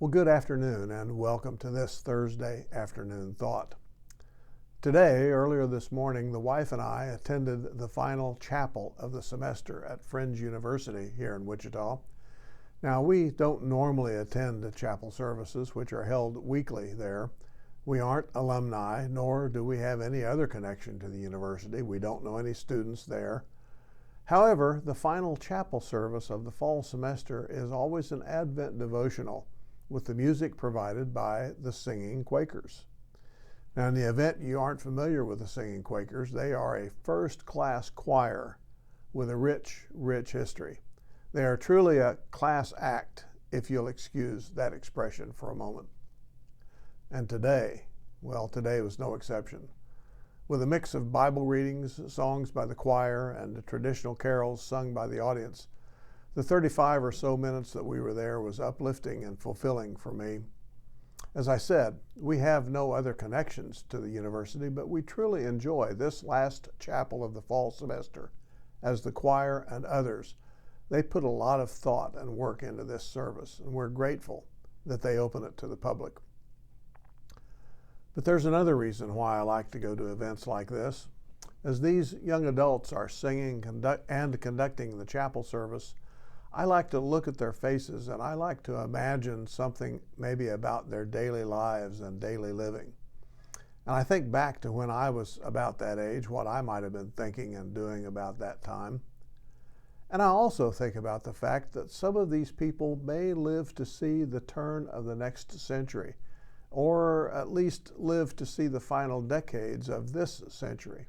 Well, good afternoon and welcome to this Thursday afternoon thought. Today, earlier this morning, the wife and I attended the final chapel of the semester at Friends University here in Wichita. Now, we don't normally attend the chapel services, which are held weekly there. We aren't alumni, nor do we have any other connection to the university. We don't know any students there. However, the final chapel service of the fall semester is always an Advent devotional with the music provided by the Singing Quakers. Now, in the event you aren't familiar with the Singing Quakers, they are a first-class choir with a rich, rich history. They are truly a class act, if you'll excuse that expression for a moment. And today was no exception. With a mix of Bible readings, songs by the choir, and the traditional carols sung by the audience, the 35 or so minutes that we were there was uplifting and fulfilling for me. As I said, we have no other connections to the university, but we truly enjoy this last chapel of the fall semester, as the choir and others, they put a lot of thought and work into this service, and we're grateful that they open it to the public. But there's another reason why I like to go to events like this. As these young adults are singing and conducting the chapel service, I like to look at their faces and I like to imagine something maybe about their daily lives and daily living. And I think back to when I was about that age, what I might have been thinking and doing about that time. And I also think about the fact that some of these people may live to see the turn of the next century, or at least live to see the final decades of this century.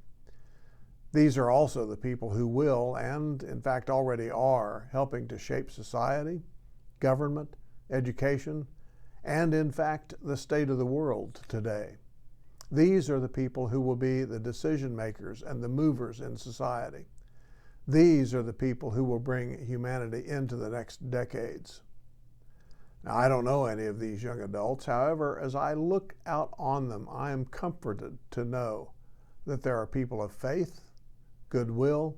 These are also the people who will, and in fact already are, helping to shape society, government, education, and in fact the state of the world today. These are the people who will be the decision makers and the movers in society. These are the people who will bring humanity into the next decades. Now, I don't know any of these young adults. However, as I look out on them, I am comforted to know that there are people of faith, goodwill,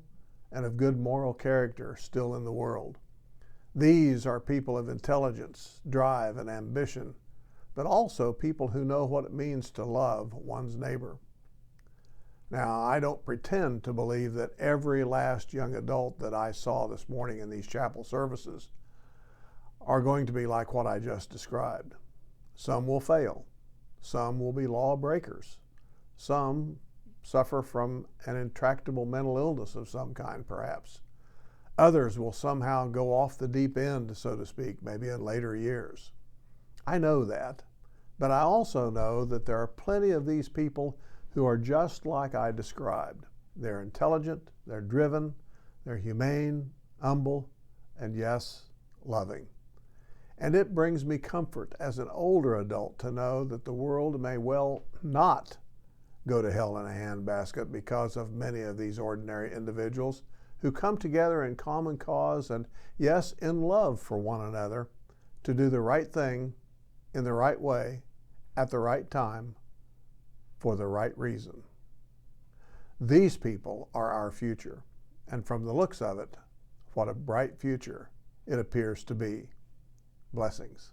and of good moral character still in the world. These are people of intelligence, drive, and ambition, but also people who know what it means to love one's neighbor. Now, I don't pretend to believe that every last young adult that I saw this morning in these chapel services are going to be like what I just described. Some will fail. Some will be lawbreakers. Some suffer from an intractable mental illness of some kind, perhaps. Others will somehow go off the deep end, so to speak, maybe in later years. I know that, but I also know that there are plenty of these people who are just like I described. They're intelligent, they're driven, they're humane, humble, and yes, loving. And it brings me comfort as an older adult to know that the world may well not go to hell in a handbasket because of many of these ordinary individuals who come together in common cause and, yes, in love for one another to do the right thing in the right way at the right time for the right reason. These people are our future, and from the looks of it, what a bright future it appears to be. Blessings.